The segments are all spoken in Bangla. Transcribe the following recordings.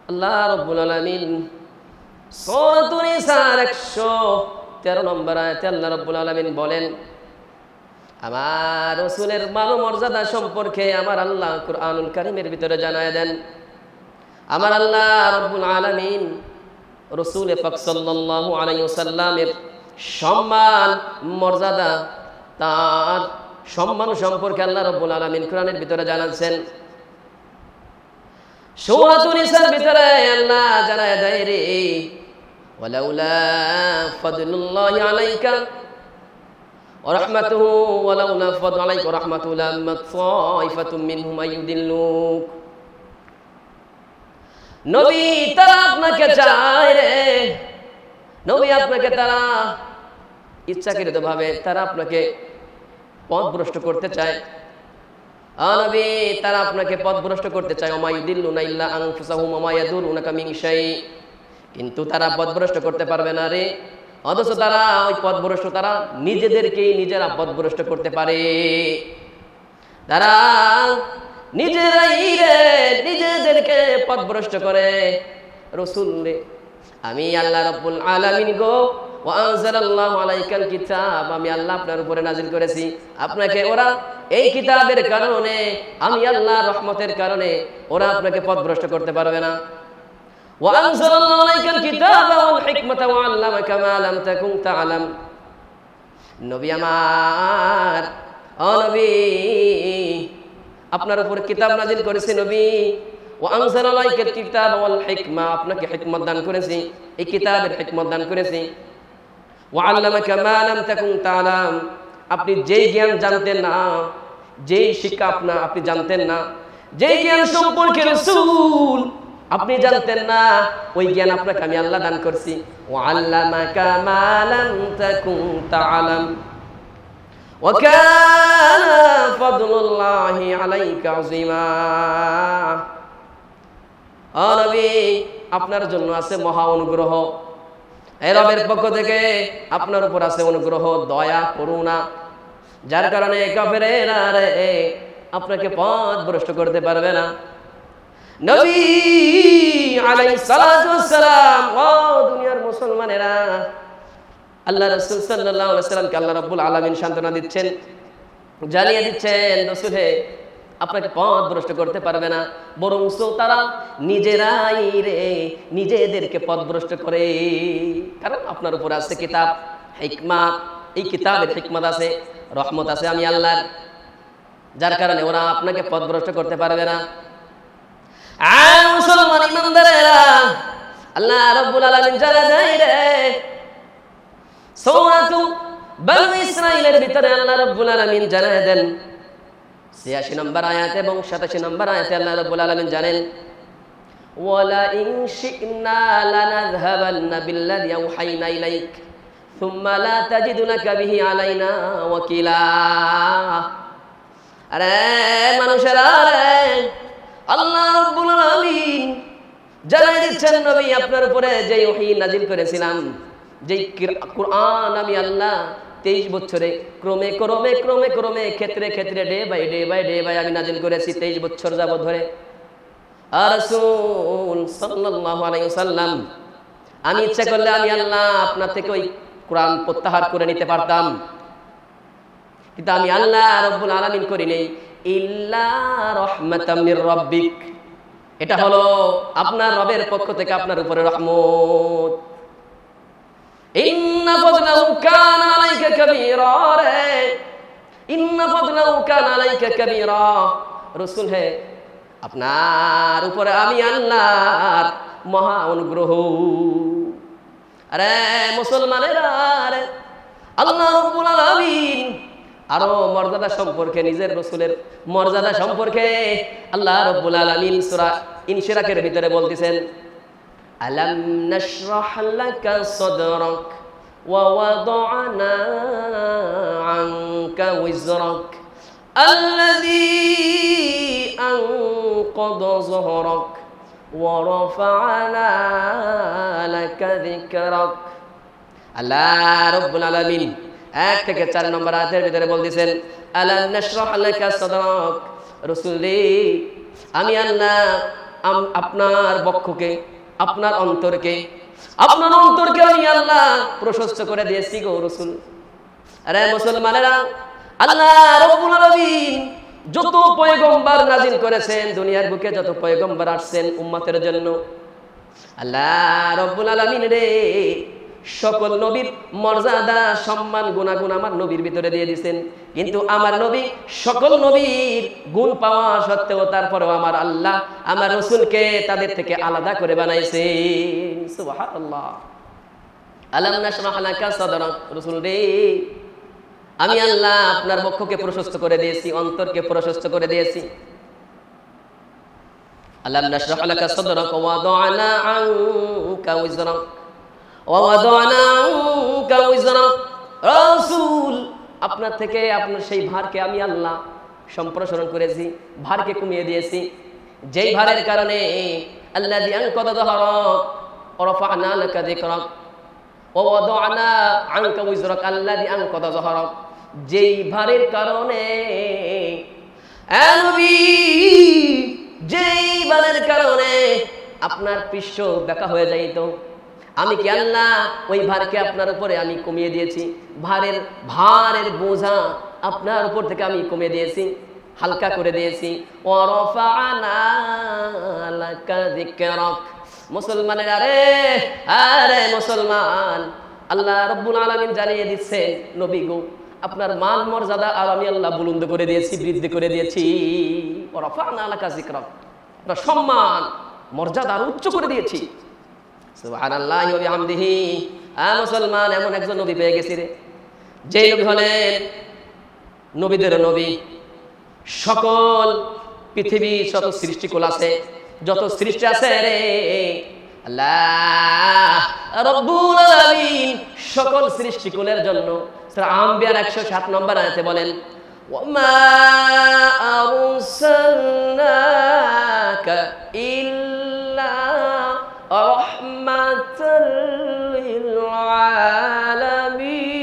আল্লাহ রাব্বুল আলামিন সূরাতুন নিসার 113 নম্বর আয়াতে আল্লাহ রাব্বুল আলামিন বলেন, আমার রাসূলের মান ও মর্যাদা সম্পর্কে আমার আল্লাহ কুরআনুল কারীমের ভিতরে জানায় দেন। আমার আল্লাহ রাব্বুল আলামিন রাসূল পাক সাল্লাল্লাহু আলাইহি ওয়াসাল্লামের সম্মান মর্যাদা, তার সম্মান সম্পর্কে আল্লাহ রাব্বুল আলামিন কোরআনের ভিতরে জানাচ্ছেন। সূরাতুন নিসার ভিতরে আল্লাহ জানায় দেয় রে, ওয়ালাউলা ফাদলুল্লাহি আলাইকা ওয়া রাহমাতুহু ওয়ালাউলা ফাদলু আলাইকা ওয়া রাহমাতুহু লাম্মাত তাইফাতুম মিনহুম আইয়ুদিল্লুক। নবী তারা আপনাকে চায় রে, নবী আপনাকে তারা ইচ্ছাকৃতভাবে তারা আপনাকে পথভ্রষ্ট করতে চায়। নবী তারা আপনাকে পথভ্রষ্ট করতে চায়। ওমা ইউদিল্লুনা ইল্লা আনফুসাহুম ওমা ইয়াদুরুনাকা মিন শাই, কিন্তু তারা পথভ্রষ্ট করতে পারবে না রে, অথচ তারা ওই পথভ্রষ্ট তারা নিজেদেরকেই নিজেরা পথভ্রষ্ট করতে পারে। তারা নিজেরাই রে নিজেদেরকে পথভ্রষ্ট করে। রাসূল রে, আমি আল্লাহ রাব্বুল আলামিন গো, ওয়া আনজালাল্লাহু আলাইকাল কিতাব, আমি আল্লাহ আপনার উপরে নাজিল করেছি। আপনাকে ওরা এই কিতাবের কারণে, আমি আল্লাহর রহমতের কারণে ওরা আপনাকে পথভ্রষ্ট করতে পারবে না। ওয়া আনজালাল্লাহু আলাইকাল কিতাবা ওয়াল হিকমাতা ওয়া আল্লামাকা মা লাম তাকুন তা'লাম। নবী আমার, ও নবী, আপনার উপর কিতাব নাজিল করেছি নবী। ওয়া আনজালাল্লাহু আলাইকাল কিতাবা ওয়াল হিকমা, আপনাকে হিকমত দান করেছি, এই কিতাবের হিকমত দান করেছি। ওয়া আল্লামাকা মা লাম তাকুন তা'লাম, আপনি যেই জ্ঞান জানতেন না, যেই শিক্ষা আপনি জানতেন না, যেই জ্ঞান সম্পর্কে রাসূল আপনি জানতেন না, ওই জ্ঞান আপনাকে আমি আল্লাহ দান করছি। ওয়া আল্লামাকা মা লাম তাকুন তা'লাম ওয়া কানা ফাদলুল্লাহি আলাইকা আযীমা। ও নবী, আপনার জন্য আছে মহা অনুগ্রহ, এই রবের পক্ষ থেকে আপনার উপর আছে অনুগ্রহ, দয়া, করুণা, যার কারণে কাফেরেরা রে আপনাকে পথভ্রষ্ট করতে পারবে না। নবী আলাইহিস সালাতু ওয়াস সালাম, ও দুনিয়ার মুসলমানেরা, আল্লাহ রাসূল সাল্লাল্লাহু আলাইহি ওয়াসাল্লামকে আল্লাহ রাব্বুল আলামিন সান্ত্বনা দিচ্ছেন, জানিয়ে দিচ্ছেন, রাসূল হে, আপনাকে পথভ্রষ্ট করতে পারবে না, বরং তারা নিজেরাই রে নিজেদেরকে পথভ্রষ্ট করে। কারণ আপনার উপর আছে কিতাব, হিকমত, এই কিতাবের হিকমত আছে, রহমত আছে আমি আল্লাহর, যার কারণে ওরা আপনাকে পথভ্রষ্ট করতে পারবে না। মুসলমান ইমানদারেরা, আল্লাহ রাব্বুল আলামিন জানা যায় রে, সূরাতু বনী ইসরাঈলের ভিতরে আল্লাহ রাব্বুল আলামিন জানায় দেন ৮৬ নম্বর আয়াত এবং ৮৭ নম্বর আয়াতে আল্লাহ রাব্বুল আলামিন জানেন, ওয়ালা ইন শি'না লানাযহাবান্না বিল্লাযী আওহাইনা ইলাইক সুম্মা লা তাজিদু লাকা বিহি আলাইনা ওয়াকিলা। আরে মানুষেরা রে, আল্লাহ রাব্বুল আলামিন জানাই দিচ্ছেন নবী আপনার উপরে যে ওহী নাজিল করেছিলাম, যে কুরআন আমি আল্লাহ 23 বছরে ক্রমে ক্রমে ক্রমে ক্রমে ক্ষেত্রে ক্ষেত্রে ডে বাই আমি নাজিল করেছি 23 বছর যাবত ধরে। আর রাসূল সাল্লাল্লাহু আলাইহি ওয়াসাল্লাম, আমি ইচ্ছা করলে আমি আল্লাহ আপনার থেকে ওই কোরআন প্রত্যাহার করে নিতে পারতাম, কিন্তু আমি আল্লাহ রাব্বুল আলামিন করি নাই। ইল্লা রাহমাতাম মির রাব্বিক, এটা হলো আপনার রবের পক্ষ থেকে আপনার উপরে রহমত। ইন্না ফাদলাহু কানা আলাইকা কাবীরা, ইন্না ফাদলাহু কানা আলাইকা কাবীরা। রাসূল হে, আপনার উপরে আমি আল্লাহর মহা অনুগ্রহ। আরে মুসলমানেরা রে, আল্লাহ রাব্বুল আলামিন আরো মর্যাদা সম্পর্কে, নিজের রাসূলের মর্যাদা সম্পর্কে আল্লাহ রাব্বুল আলামিন সূরা ইনশিরাকের ভিতরে বলতেছেন, আলাম নাশরাহ লাকা সাদরাক ওয়া ওয়াদানা আনকা ওয়িজরাক আল্লাযী আনকাযা যহরাক ওয়া রাফা'না লাকা যিকরাক। আল্লাহ রাব্বুল আলামিন 1 থেকে 4 নম্বর আয়াতের ভিতরে বলতেছেন, আলাম নাশরাহ লাকা সাদরাক, রাসূল রে, আমি আল্লাহ আপনার বক্ষকে, আপনার অন্তরকে আমি আল্লাহ প্রশস্ত করে দিয়েছি গো রাসূল। আরে মুসলমানেরা, আল্লাহ রাব্বুল আলামিন যত পয়গম্বর নাজিল করেছেন, দুনিয়ার বুকে যত পয়গম্বর আসছেন উম্মতের জন্য, আল্লাহ রাব্বুল আলামিন রে সকল নবীর মর্যাদা, সম্মান, গুণাগুণ আমার নবীর ভিতরে দিয়ে দিয়েছেন। কিন্তু আমার নবী সকল নবীর গুণ পাওয়া সত্ত্বেও তারপরেও আমার আল্লাহ আমার রাসূলকে তাদের থেকে আলাদা করে বানাইছেন। সুবহানাল্লাহ। আলাম নাশরাহ লাকা সাদরাক, রাসূল রে আমি আল্লাহ আপনার বক্ষকে প্রশস্ত করে দিয়েছি, অন্তরকে প্রশস্ত করে দিয়েছি। আলাম নাশরাহ লাকা সাদরাক ওয়া ওয়াদা'না আনকা ওয়িজরাক ওয়া ওয়াদা'না আনকা ওয়িজরাক। রাসূল, আপনার থেকে আপনার সেই ভারকে আমি আল্লাহ সম্প্রসারণ করেছি, ভারকে কমিয়ে দিয়েছি, যেই ভারের কারণে আল্লাযী আনকাযা যাহরাক ওয়া রাফা'না লাকা যিকরাক ওয়া ওয়াদা'না আনকা ওয়িজরাক আল্লাযী আনকাযা যাহরাক, যেই ভারের কারণে নবী, যেই ভারের কারণে আপনার পৃষ্ঠ বেঁকা হয়ে যাইত, আমি কি আল্লাহ ওই ভারকে আপনার উপরে আমি কমিয়ে দিয়েছি। ভারের বোঝা আপনার উপর থেকে আমি কমিয়ে দিয়েছি, হালকা করে দিয়েছি। ওয়া রাফা'না লাকা যিকরাক। মুসলমানের আরে মুসলমান, আল্লাহ রাব্বুল আলামিন জানিয়ে দিচ্ছেন, নবী গো আপনার মান মর্যাদা আর আমি আল্লাহ বুলন্দ করে দিয়েছি, বৃদ্ধি করে দিয়েছি। ওয়া রাফা'না লাকা যিকরাক, আপনার সম্মান মর্যাদা আর উচ্চ করে দিয়েছি। সুবহানাল্লাহি ওয়া বিহামদিহি। মুসলমান, এমন একজন নবী পেয়ে গেছি রে, যেই নবী হলেন নবীদের নবী। সকল পৃথিবী যত সৃষ্টিকুল আছে, যত সৃষ্টি আছে রে, আল্লাহ রাব্বুল আলামিন সকল সৃষ্টিকুলের জন্য সূরা আম্বিয়ার 107 নম্বর আয়াতে বলেন, ওয়ামা আরসালনাকা ইল্লা রাহমাতাল লিল আলামিন।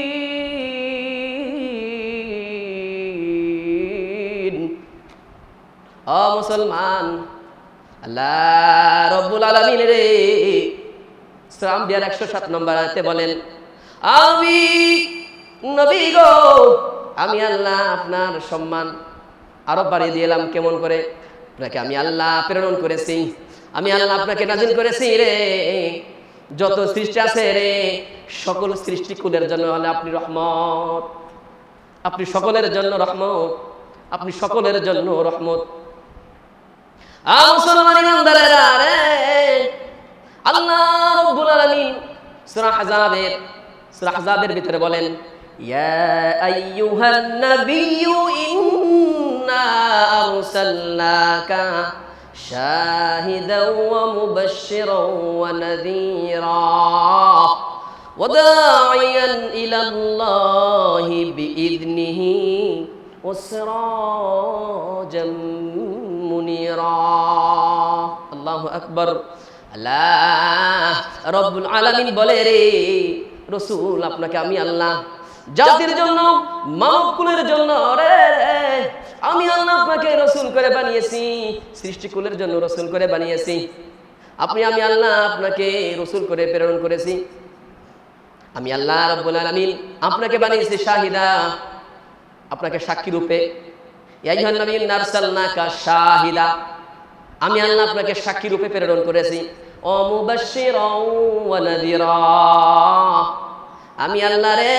ও মুসলমান, আল্লাহ রাব্বুল আলামিন রে সূরা আম্বিয়ার 107 নম্বর আয়াতে বলেন, আমি নবী গো, আমি আল্লাহ আপনার সম্মান আরো বাড়িয়ে দিলাম। কেমন করে? আপনাকে আমি আল্লাহ প্রেরণ করেছি, আমি আল্লাহ আপনাকে নাজিল করেছি রে, যত সৃষ্টি আছে রে সকল সৃষ্টিকুলের জন্য হলে আপনি রহমত, আপনি সকলের জন্য রহমত, আপনি সকলের জন্য রহমত। মুসলমান ইমানদারেরা রে, আল্লাহ রাব্বুল আলামিন সূরা আহজাবের ভিতরে বলেন, ইয়া আইয়ুহান নাবিয়্যু ইন্না আরসালনাকা শাহিদাও ওয়া মুবাশশিরাও ওয়া নাযীরা ওয়া দা'iয়ান ইলাল্লাহি বিইذনিহি ওয়া সিরাজাম মুনীরা। আল্লাহু আকবার। আল্লাহ রাব্বুল আলামিন বলে রে রাসূল, আপনাকে আমি আল্লাহ জাতির জন্য, মানবকুলের জন্য রে আমি আল্লাহ আপনাকে রাসূল করে বানিয়েছি, সৃষ্টিকুলের জন্য রাসূল করে বানিয়েছি। আমি আল্লাহ আপনাকে রাসূল করে প্রেরণ করেছি। আমি আল্লাহ রাব্বুল আলামিন আপনাকে বানিয়েছি শাহিদা, আপনাকে সাক্ষী রূপে। ইয়া আইয়ুহান নাবিয়্যু ইন্না আরসালনাকা শাহিদা, আমি আল্লাহ আপনাকে সাক্ষী রূপে প্রেরণ করেছি। ও মুবাশশিরাও ওয়া নাযীরা, আমি আল্লাহ রে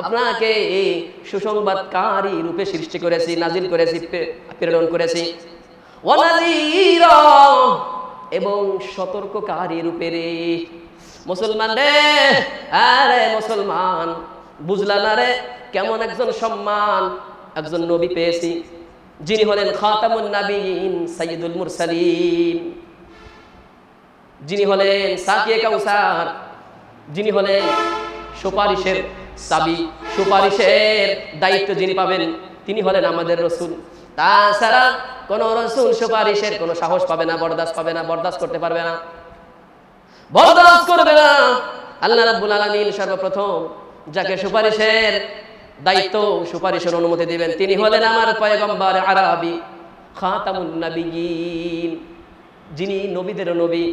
আপনাকে সুসংবাদকারী রূপে সৃষ্টি করেছি, নাজিল করেছি, প্রেরণ করেছি। ওয়া নাযীরা, এবং সতর্ককারী রূপে রে। মুসলমান রে, আরে মুসলমান, বুঝলা না রে কেমন একজন সম্মান একজন নবী পেয়েছি, যিনি হলেন খাতামুন নাবিয়িন সাইয়্যিদুল মুরসালিন, যিনি হলেন সাকিয়ে কাউসার, যিনি হলেন সুপারিশের চাবি, সুপারিশের দায়িত্ব যিনি পাবেন তিনি হলেন আমাদের রাসূল। তাছাড়া কোন রাসূল সুপারিশের কোনো সাহস পাবে না, বরদাস্ত পাবে না, বরদাস্ত করতে পারবে না, বরদাস্ত করবে না। আল্লাহ রাব্বুল আলামিন সর্বপ্রথম যাকে সুপারিশের দায়িত্ব, সুপারিশের অনুমতি দিবেন তিনি হলেন আমার পয়গম্বর আরবি খাতামুন নাবিয়্যিন। যিনি নবীদের নবী,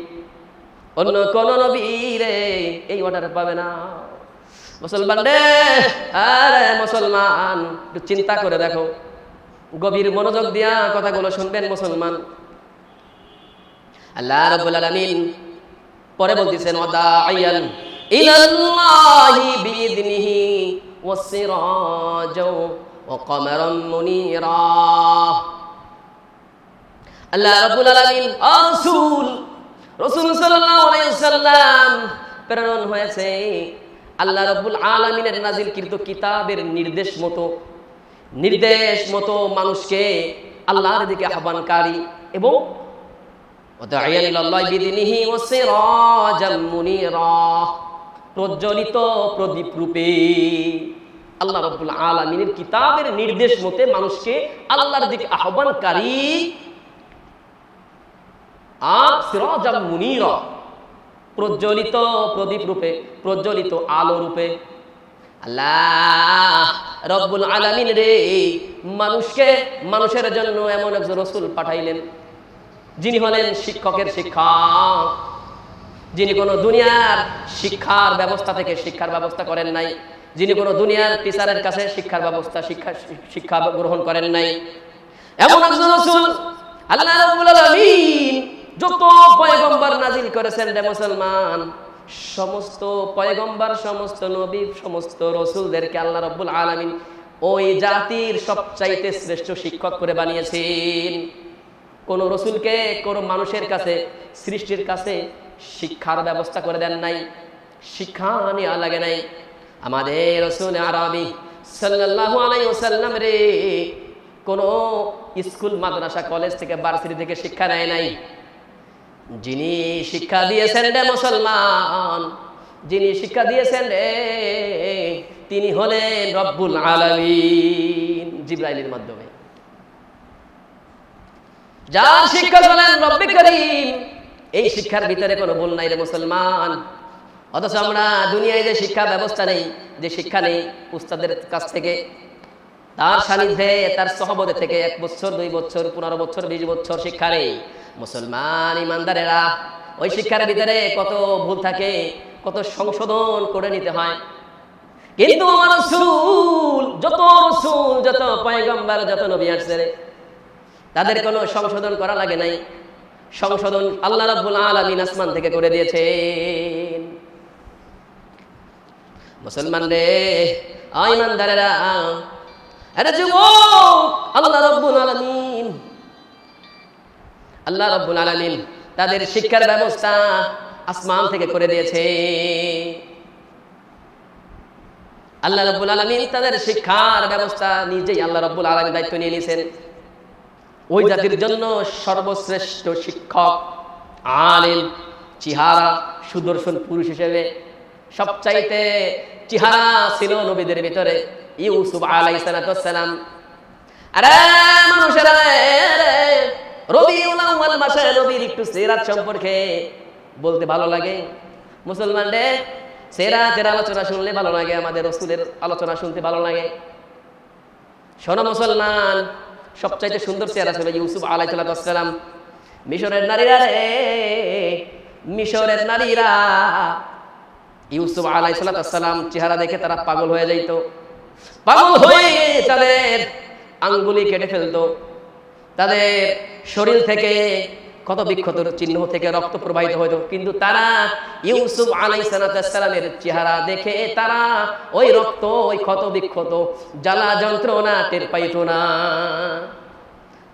অন্য কোন নবী রে এই অর্ডার পাবে না। মুসলমান রে, আরে মুসলমান, একটু চিন্তা করে দেখো, গভীর মনোযোগ দিয়া কথাগুলো শুনবেন মুসলমান। আল্লাহ রাব্বুল আলামিন পরে বলতেছেন, ওয়াদাইয়ান ইলাল্লাহি বিইذনিহি ওয়াসিরাজাও ওয়া কমারাম মুনীরা। আল্লাহ রাব্বুল আলামিন রাসূল সাল্লাল্লাহু আলাইহি ওয়াসাল্লাম প্রেরণ হয়েছে আল্লাহ রাব্বুল আলামিনের নাজিলকৃত কিতাবের নির্দেশ মতো মানুষকে আল্লাহর দিকে আহ্বানকারী এবং ওয়াদাইয়ান ইলাল্লাহি বিইذনিহি ওয়াসিরাজাম মুনীরা, প্রজ্বলিত প্রদীপ রূপে আল্লাহ রাব্বুল আলামিনের কিতাবের নির্দেশ মতে মানুষকে আল্লাহর দিকে আহ্বানকারী আর সিরাজাম মুনীরা, প্রজ্বলিত প্রদীপ রূপে, প্রজ্বলিত আলো রূপে। আল্লাহ রাব্বুল আলামিন রে মানুষের জন্য এমন একজন রাসূল পাঠাইলেন যিনি হলেন শিক্ষকের শিক্ষক, যিনি কোনো দুনিয়ার শিক্ষার ব্যবস্থা থেকে শিক্ষার ব্যবস্থা করেন নাই, যিনি কোনো দুনিয়ার টিচারের কাছে শিক্ষা গ্রহণ করেন নাই, এমন একজন রাসূল আল্লাহ রাব্বুল আলামিন যত পয়গম্বর নাজিল করেছেন রে মুসলমান, সমস্ত পয়গম্বর, সমস্ত নবী, সমস্ত রাসূলদেরকে আল্লাহ রাব্বুল আলামিন ওই জাতির সবচাইতে শ্রেষ্ঠ শিক্ষক করে বানিয়েছেন। কোন রাসূলকে কোন মানুষের কাছে, সৃষ্টির কাছে শিক্ষার ব্যবস্থা করে দেন নাই, শিক্ষা নেওয়া লাগে নাই। আমাদের রাসূল আরবি সাল্লাল্লাহু আলাইহি ওয়াসাল্লাম রে কোন স্কুল, মাদ্রাসা, কলেজ থেকে, ভার্সিটি থেকে শিক্ষা নেয় নাই। যিনি শিক্ষা দিয়েছেন রে মুসলমান, যিনি শিক্ষা দিয়েছেন রে, তিনি হলেন রব্বুল আলামিন জিবরাইলের মাধ্যমে। যার শিক্ষা হলেন রব্বে করিম, এই শিক্ষার ভিতরে কোনো ভুল নাই রে মুসলমান। অথচ আমরা দুনিয়ায় যে শিক্ষা ব্যবস্থা নেই, যে শিক্ষা নেই উস্তাদের কাছ থেকে, তার সান্নিধ্যে, তার সহবতে থেকে 1 বছর, 2 বছর, 15 বছর, 20 বছর শিক্ষা নেই। মুসলমান ইমানদারেরা, ওই শিক্ষার ভিতরে কত ভুল থাকে, কত সংশোধন করে নিতে হয়। কিন্তু আমার রাসূল, যত পয়গম্বর, যত নবী আসছে, তাদের কোনো সংশোধন করা লাগে নাই। সংশোধন আল্লাহ রাব্বুল আলামিন আসমান থেকে করে দিয়েছেন। মুসলমান রে, ইমানদারেরা, আরে যুবক, আল্লাহ রাব্বুল আলামিন তাদের শিক্ষার ব্যবস্থা আসমান থেকে করে দিয়েছে। আল্লাহ রাব্বুল আলামিন তাদের শিক্ষার ব্যবস্থা নিজেই আল্লাহ রাব্বুল আলামিন দায়িত্ব নিয়ে নিয়েছেন। ওই জাতির জন্য সর্বশ্রেষ্ঠ শিক্ষক, আলেম, চেহারা সুদর্শন পুরুষ হিসেবে সবচাইতে চেহারা ছিল নবীদের ভিতরে ইউসুফ আলাইহিস সালাম। আরে মানুষেরা, রবিউল আউয়াল মাসে নবীর একটু সিরাত সম্পর্কে বলতে ভালো লাগে। মুসলমান রে, সিরাতের আলোচনা শুনলে ভালো লাগে, আমাদের রাসূলের আলোচনা শুনতে ভালো লাগে। শোনো মুসলমান, সবচাইতে সুন্দর চেহারা ছিল ইউসুফ আলাইহিস সালাম। মিশরের নারীরা ইউসুফ আলাইহিস সালাম চেহারা দেখে তারা পাগল হয়ে যাইত। পাগল হয়ে তাদের আঙ্গুলি কেটে ফেলতো, তাদের শরীর থেকে ক্ষত বিক্ষত চিহ্ন থেকে রক্ত প্রবাহিত হতো। কিন্তু তারা ইউসুফ আলাইহিস সালামের চেহারা দেখে তারা ওই রক্ত, ওই ক্ষত বিক্ষত জ্বালা যন্ত্রণা টের পাইতো না।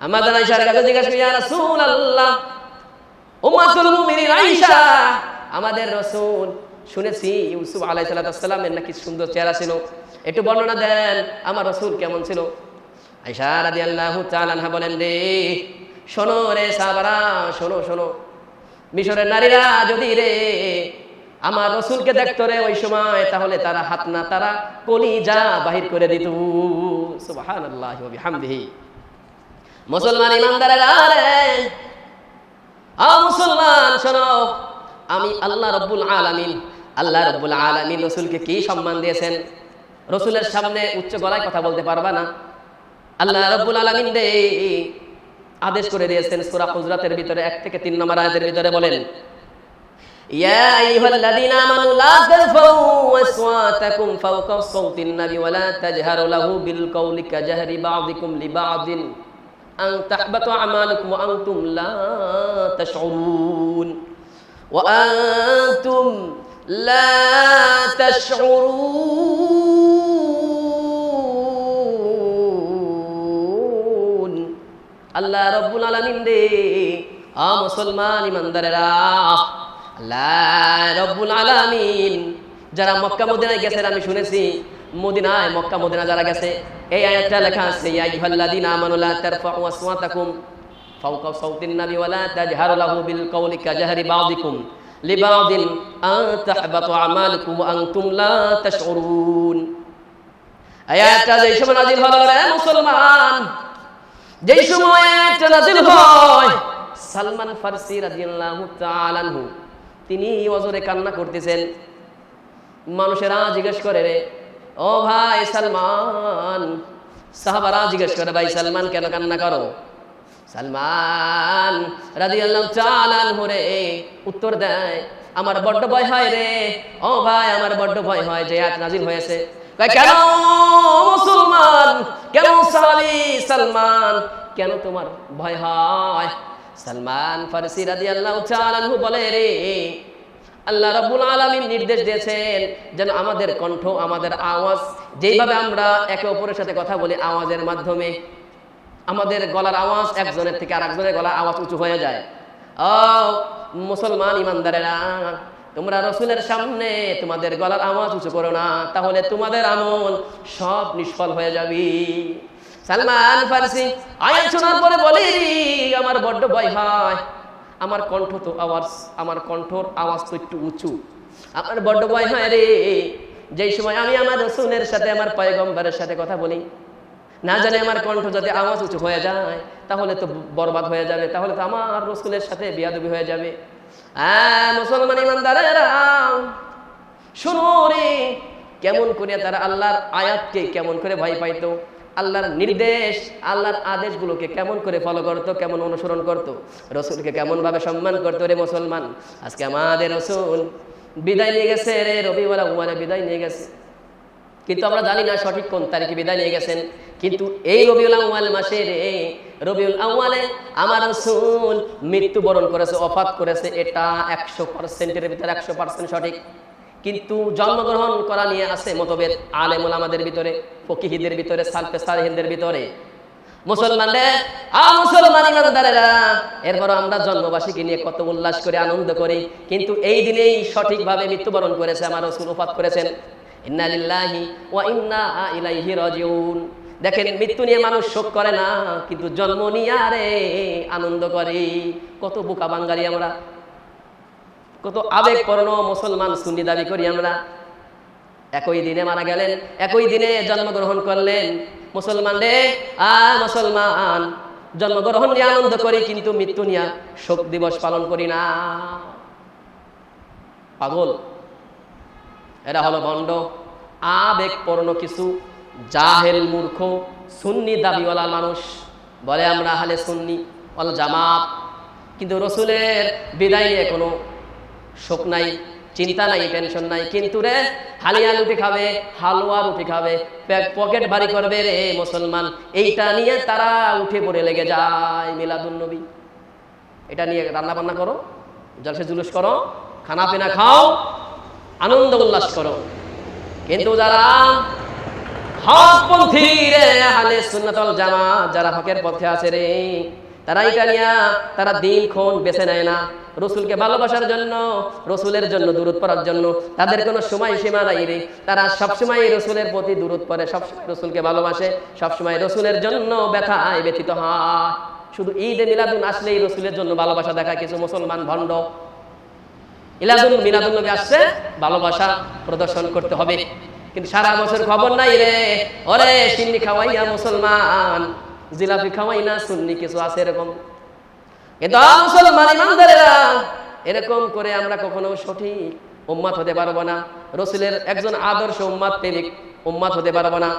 আমাদের আয়েশার কাছে জিজ্ঞাসা করি, ইয়া রাসূলুল্লাহ, উম্মাতুল মুমিনিন আয়েশা, আমাদের রাসূল শুনেছি ইউসুফ আলাইহিস সালামের নাকি সুন্দর চেহারা ছিল, একটু বর্ণনা দেন, আমার রাসূল কেমন ছিল? আয়েশা রাদিয়াল্লাহু তাআলা আনহা বলেন, রে শোনো রে সাহাবারা, শোনো, মিশরের নারীরা যদি রে আমার রাসূলকে দেখতো রে ওই সময়, তাহলে তারা হাত না, তারা কলিজা বাহির করে দিত। সুবহানাল্লাহি ওয়া বিহামদিহি। মুসলমান ইমানদারেরা রে, মুসলমান শোনো, আমি আল্লাহ রাব্বুল আলামিন রাসূলকে কি সম্মান দিয়েছেন। রাসূলের সামনে উচ্চ গলায় কথা বলতে পারবা না। আল্লাহ রাব্বুল আলামিন রে আদেশ করে দিয়েছেন সূরা হুজরাতের ভিতরে 1 থেকে 3 নম্বর আয়াতের ভিতরে বলেন, ইয়া আইয়ুহাল্লাযীনা আমানু লা তারফাউ আসওয়াতাকুম ফাওকা সাওতিন নাবী ওয়া লা তাজহারু লাহু বিল কওলি কাজহরি বা'দিকুম লিবা'দিন আন তাহবাতু আমালুকুম ওয়া আনতুম লা তাশউরুন ওয়া আনতুম লা তাশউরুন। আল্লাহ রাব্বুল আলামিন রে, মুসলমান ইমানদারেরা, আল্লাহ রাব্বুল আলামিন যারা মক্কা মদিনায় গেছেন, আমি শুনেছি মদিনায় মক্কা মদিনা যারা গেছে, এই আয়াতটা লেখা আছে, ইয়া আইয়ুহাল্লাযীনা আমানু লা তারফাউ আসওয়াতাকুম ফাওকা সাওতিন নাবী ওয়া লা তাজহারু লাহু বিল কওলি কাজহরি বা'দিকুম লিবা'দিন আন তাহবাতু আমালুকুম ওয়া আনতুম লা তাশউরুন। আয়াতটা যেই সময় নাযিল হলো রে মুসলমান, যেই সময় আয়াতটা নাযিল হয়, সালমান ফারসি রাদিয়াল্লাহু তাআলা আনহু তিনি ওজরে কান্না করতেছেন। মানুষেরা জিজ্ঞেস করে, রে ও ভাই সালমান, সাহাবারা জিজ্ঞেস করে, ভাই সালমান কেন কান্না করো? সালমান রাদিয়াল্লাহু তাআলা আনহু রে উত্তর দেয়, আমার বড্ড ভয় হয় রে, ও ভাই আমার বড্ড ভয় হয় যে আয়াত নাযিল হয়েছে। কয় কেন মুসলমান, কেন সাহাবী সালমান, কেন তোমার ভয় হয়? সালমান ফারসি রাদিয়াল্লাহু তাআলা আনহু বলে, রে আল্লাহ রাব্বুল আলামিন নির্দেশ দিয়েছেন যেন আমাদের কণ্ঠ, আমাদের আওয়াজ, যেইভাবে আমরা একে অপরের সাথে কথা বলি আওয়াজের মাধ্যমে, আমাদের গলার আওয়াজ একজনের থেকে আরেকজনের গলার আওয়াজ উঁচু হয়ে যায়। ও মুসলমান ইমানদারেরা, তোমরা রাসূলের সামনে তোমাদের গলার আওয়াজ উঁচু করো না, তাহলে তোমাদের আমল সব নিষ্ফল হয়ে যাবে। সালমান ফারসি আয়াত শোনার পরে বলে, আমার বড্ড ভয় হয়, আমার কণ্ঠ তো আওয়াজ, আমার কণ্ঠর আওয়াজ তো একটু উঁচু, আমার বড্ড ভয় হয় রে, যেই সময় আমি আমার রাসূলের সাথে, আমার পয়গম্বরের সাথে কথা বলি, না জানি আমার কণ্ঠ যদি আওয়াজ উঁচু হয়ে যায় তাহলে তো বরবাদ হয়ে যাবে, তাহলে তো আমার রাসূলের সাথে বিয়াদবি হয়ে যাবে। মুসলমান ইমানদারেরা শুনো রে, কেমন করে তারা আল্লাহর আয়াতকে কেমন করে ভয় পাইতো, আল্লাহর নির্দেশ, আল্লাহর আদেশগুলোকে কেমন করে ফলো করতো, কেমন অনুসরণ করতো, রাসূলকে কেমন ভাবে সম্মান করতো। রে মুসলমান, আজকে আমাদের রাসূল বিদায় নিয়ে গেছে রে, রবিউল আউয়ালে বিদায় নিয়ে গেছে, কিন্তু আমরা জানি না সঠিক কোন তারিখে বিদায় নিয়ে গেছেন। কিন্তু এই রবিউল আউয়াল মাসে রে, রবিউল আউয়ালে আমার রাসূল মৃত্যুবরণ করেছে, ওফাত করেছে, এটা 100%-এর ভিতরে 100% সঠিক। কিন্তু জন্মগ্রহণ করা নিয়ে আছে মতভেদ আলেম ওলামাদের ভিতরে, ফকিহদের ভিতরে, সালফে সালেহিনদের ভিতরে। মুসলমানদের মুসলমান ইমানদারেরা, এরপর আমরা জন্মবার্ষিকী নিয়ে কত উল্লাস করে আনন্দ করি, কিন্তু এই দিনেই সঠিকভাবে মৃত্যুবরণ করেছে আমার রাসূল, ওফাত করেছেন। ইন্না লিল্লাহি ওয়া ইন্না ইলাইহি রাজিউন। দেখেন, মৃত্যু নিয়ে মানুষ শোক করে না, কিন্তু জন্ম নিয়ে আরে আনন্দ করে। কত বোকা বাঙালি আমরা, কত আবেগপূর্ণ মুসলমান সুন্নি দাবি করি আমরা। একই দিনে মারা গেলেন, একই দিনে জন্মগ্রহণ করলেন মুসলমান রে, মুসলমান জন্মগ্রহণ নিয়ে আনন্দ করি, কিন্তু মৃত্যু নিয়ে শোক দিবস পালন করি না। পাগল এরা হলো ভণ্ড, আবেগপূর্ণ কিছু জাহেল মূর্খ সুন্নি দাবিওয়ালা মানুষ। বলে আমরা আহলে সুন্নি ওয়াল জামাত, কিন্তু রাসূলের বিদায় নিয়ে কোনো শোক নাই, চিন্তা নাই, টেনশন নাই, কিন্তু রে হালিয়া রুটি খাবে, হালুয়া রুটি খাবে, পকেট ভারী করবে রে মুসলমান, এইটা নিয়ে তারা উঠে পড়ে লেগে যায়। মিলাদুন নবী এটা নিয়ে রান্না বান্না করো, জলসে জুলুস করো, খানা পিনা খাও, আনন্দ উল্লাস করো, কিন্তু যারা হকপন্থী রে, আহলে সুন্নাত ওয়াল জামাত, যারা হকের পথে আছে রে, তারা এটা নিয়ে তারা দিনক্ষণ বেছে নেয় না। রসুলকে ভালোবাসার জন্য, রসুলের জন্য দুরূদ পড়ার জন্য তাদের কোনো সময় সীমা নাই রে। তারা সবসময় রসুলের প্রতি দুরূদ পড়ে, সবসময় রসুলকে ভালোবাসে, সবসময় রসুলের জন্য ব্যথায় ব্যথিত হয়। শুধু ঈদে মিলাদুন আসলেই রসুলের জন্য ভালোবাসা দেখায় কিছু মুসলমান ভণ্ড। মিলাদুন নবী আসছে, ভালোবাসা প্রদর্শন করতে হবে, কিন্তু সারা বছর খবর নাই রে। ওরে সিন্নি খাওয়াইয়া মুসলমান, জিলাপি খাওয়াই না সুন্নি কিছু আছে এরকম। কিন্তু মুসলমান ইমানদারেরা, এরকম করে আমরা কখনো সঠিক উম্মত হতে পারবো না, রসুলের একজন আদর্শ উম্মত প্রেমিক উম্মত হতে পারবো না।